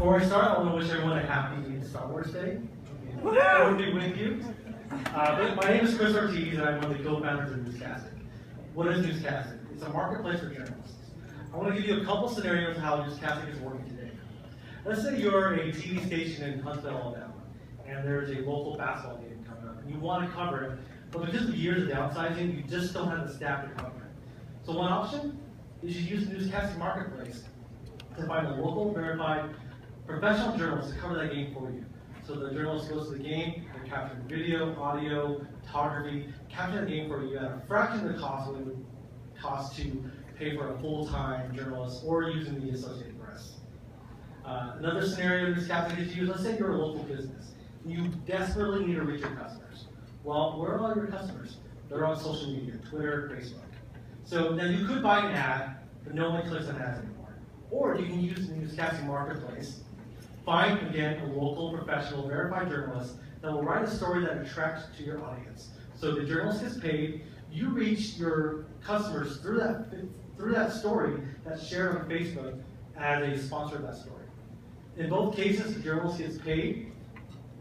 Before I start, I want to wish everyone a happy Star Wars Day. I will be with you. My name is Chris Ortiz, and I'm one of the co-founders of NewsCastic. What is NewsCastic? It's a marketplace for journalists. I want to give you a couple scenarios of how NewsCastic is working today. Let's say you're a TV station in Huntsville, Alabama, and there's a local basketball game coming up, and you want to cover it, but because of years of downsizing, you just don't have the staff to cover it. So one option is you use the NewsCastic marketplace to find a local, verified, professional journalist to cover that game for you. So the journalist goes to the game, they're capturing video, audio, photography, capture the game for you at a fraction of the cost of what it would cost to pay for a full-time journalist or using the Associated Press. Another scenario NewsCastic is used, let's say you're a local business. You desperately need to reach your customers. Well, where are all your customers? They're on social media, Twitter, Facebook. So now you could buy an ad, but no one clicks on ads anymore. Or you can use the NewsCasting marketplace, find, again, a local, professional, verified journalist that will write a story that attracts to your audience. So the journalist gets paid, you reach your customers through that story that's shared on Facebook as a sponsor of that story. In both cases, the journalist gets paid,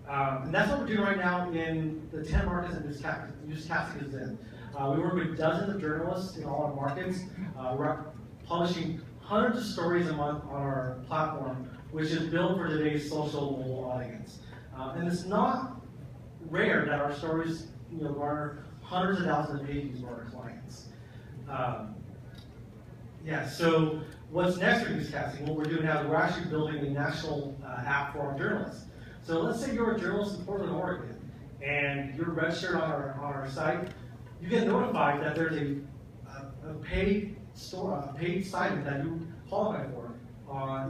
and that's what we're doing right now in the 10 markets that NewsCastic is in. We work with dozens of journalists in all our markets. We're publishing hundreds of stories a month on our platform, which is built for today's social mobile audience. And it's not rare that our stories garner hundreds of thousands of pages for our clients. So what's next for NewsCasting? What we're doing now is we're actually building a national app for our journalists. So let's say you're a journalist in Portland, Oregon, and you're registered on our site. You get notified that there's a paid assignment that you qualify for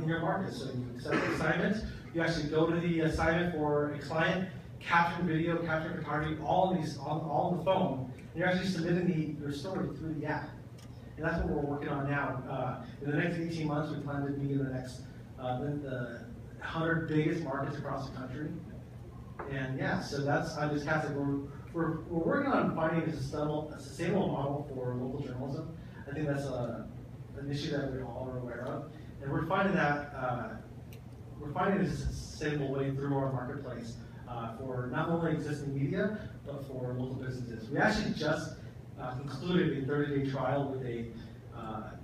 in your market. So you accept the assignment, you actually go to the assignment for a client, capture video, capture photography, all on the phone, and you're actually submitting your story through the app. And that's what we're working on now. In the next 18 months, we plan to be in the next the 100 biggest markets across the country. And yeah, so that's on NewsCastic. We're working on finding a sustainable model for local journalism. I think that's an issue that we all are aware of, and we're finding that a sustainable way through our marketplace for not only existing media but for local businesses. We actually just concluded a 30-day trial with a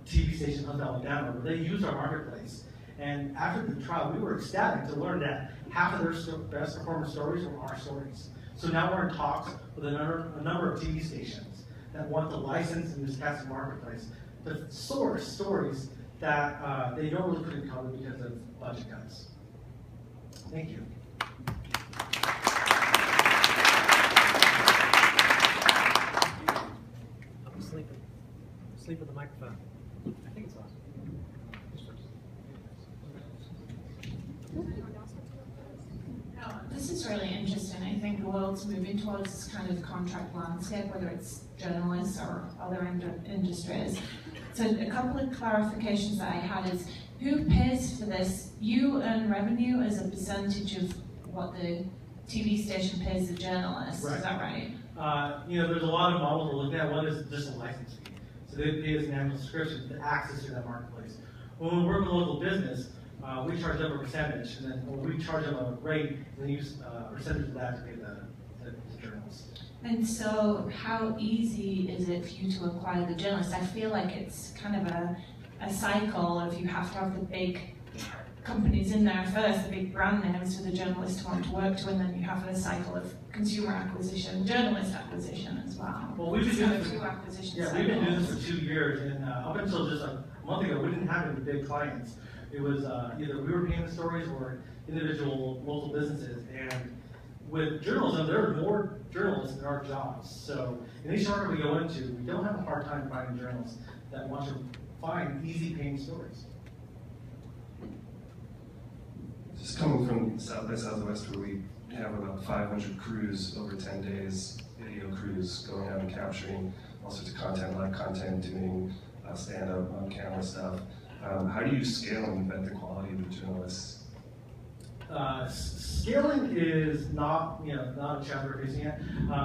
TV station in Huntsville, Alabama, where they used our marketplace. And after the trial, we were ecstatic to learn that half of their best performing stories were our stories. So now we're in talks with a number of TV stations that want to license the NewsCasting marketplace to source stories that they normally couldn't cover because of budget cuts. Thank you. I'm sleeping. Sleep with the microphone. I think it's on. This is really interesting. I think the world's moving towards this kind of contract landscape, whether it's journalists or other industries. So a couple of clarifications that I had is, who pays for this? You earn revenue as a percentage of what the TV station pays the journalist, right. Is that right? There's a lot of models we're looking at. One is just a license fee. So they pay us an annual subscription to access to that marketplace. When we work with a local business, we charge them a percentage, and then we charge them a rate, and they use a percentage of that to pay the journalists. And so how easy is it for you to acquire the journalists? I feel like it's kind of a cycle of you have to have the big companies in there first, the big brand names for the journalists to want to work to, and then you have a cycle of consumer acquisition, journalist acquisition as well. Well, we've been doing this for 2 years, and up until just a month ago, we didn't have any big clients. It was either we were paying the stories or individual local businesses. And with journalism, there are more journalists than our jobs. So in each market we go into, we don't have a hard time finding journalists that want to find easy paying stories. Just coming from South by Southwest, where we have about 500 crews over 10 days, video crews going out and capturing all sorts of content, live content, doing stand-up on camera stuff. How do you scale and vet the quality of the journalists? Scaling is not a challenge we're facing yet.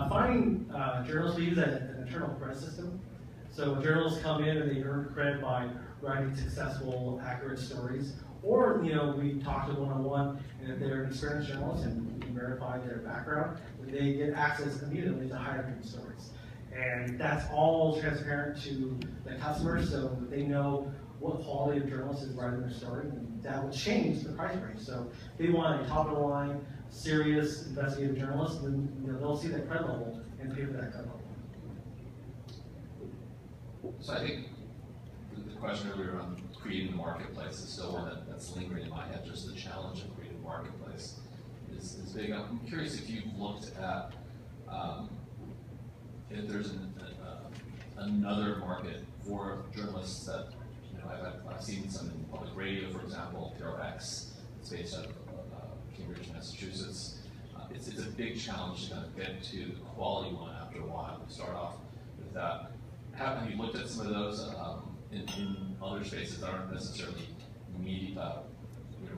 Finding journalists, we use an internal credit system. So journalists come in and they earn credit by writing successful, accurate stories, Or, we talk to one-on-one, and if they're an experienced journalist and we can verify their background, they get access immediately to higher news stories. And that's all transparent to the customers, so that they know what quality of journalist is writing their story, and that will change the price range. So if they want a top-of-the-line, serious investigative journalist, then they'll see that credit level and pay for that credit level. So I think the question earlier on creating the marketplace is still one that's lingering in my head. Just the challenge of creating a marketplace is big. I'm curious if you've looked at if there's another market for journalists that, I've seen some in public radio, for example, PRX. It's based out of Cambridge, Massachusetts. It's a big challenge to kind of get to the quality one after a while. We start off with that. Have you looked at some of those in other spaces that aren't necessarily media,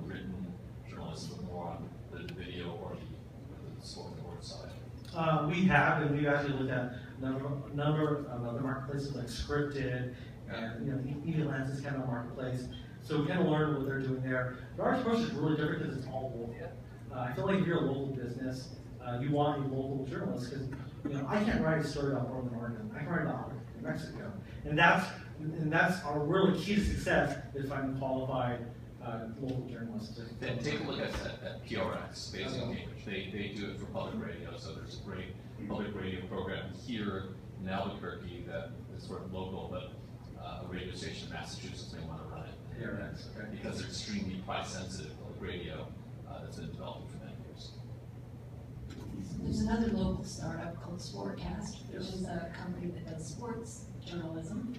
written journalism, but more on the video or the spoken word side? We have, and we've actually looked at a number of other marketplaces like Scripted, and even Lance is kind of a marketplace. So we kind of learn what they're doing there. But our approach is really different because it's all local. I feel like if you're a local business, you want a local journalist because I can't write a story about Portland, Oregon. I can write about New Mexico, and that's our really key to success is finding qualified local journalists. Then take a look at PRX, based in Cambridge. They do it for public radio, so there's a great public radio program here in Albuquerque that is sort of local, but a radio station in Massachusetts may want to run it. PRX, okay. Because they're extremely price sensitive public radio that's been developing for many years. There's another local startup called Sportcast, which is a company that does sports journalism.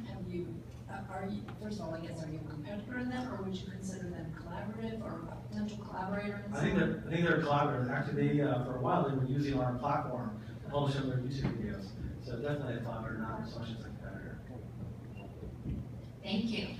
First of all, I guess, are you a competitor in that, or would you consider them collaborative or a potential collaborator? I think they're collaborators. Actually, they for a while they were using our platform to publish some of their YouTube videos. So definitely a collaborator, not so much as a competitor. Thank you.